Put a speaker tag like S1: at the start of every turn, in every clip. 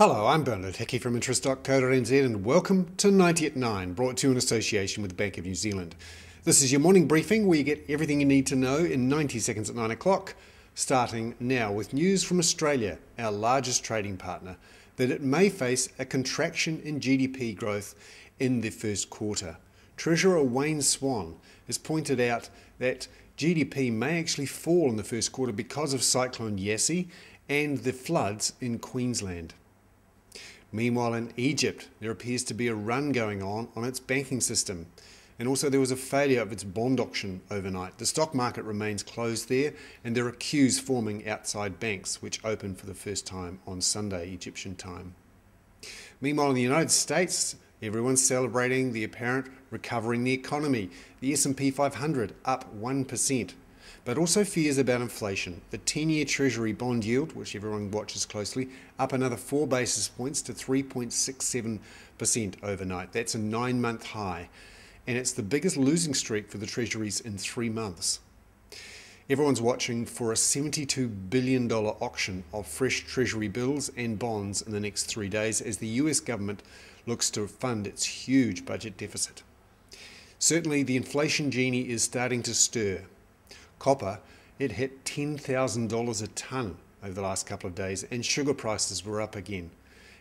S1: Hello, I'm Bernard Hickey from interest.co.nz and welcome to 90 at 9, brought to you in association with the Bank of New Zealand. This is your morning briefing where you get everything you need to know in 90 seconds at 9 o'clock, starting now with news from Australia, our largest trading partner, that it may face a contraction in GDP growth in the first quarter. Treasurer Wayne Swan has pointed out that GDP may actually fall in the first quarter because of Cyclone Yasi and the floods in Queensland. Meanwhile, in Egypt, there appears to be a run going on its banking system. And also there was a failure of its bond auction overnight. The stock market remains closed there, and there are queues forming outside banks, which opened for the first time on Sunday, Egyptian time. Meanwhile, in the United States, everyone's celebrating the apparent recovery in the economy. The S&P 500 up 1%. But also fears about inflation. The 10-year Treasury bond yield, which everyone watches closely, up another 4 basis points to 3.67% overnight. That's a 9-month high. And it's the biggest losing streak for the Treasuries in 3 months. Everyone's watching for a $72 billion auction of fresh Treasury bills and bonds in the next 3 days as the US government looks to fund its huge budget deficit. Certainly, the inflation genie is starting to stir. Copper, it hit $10,000 a tonne over the last couple of days, and sugar prices were up again.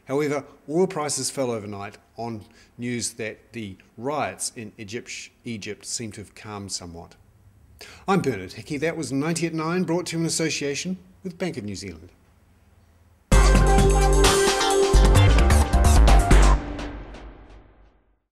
S1: However, oil prices fell overnight on news that the riots in Egypt seem to have calmed somewhat. I'm Bernard Hickey. That was 90 at 9, brought to you in association with Bank of New Zealand.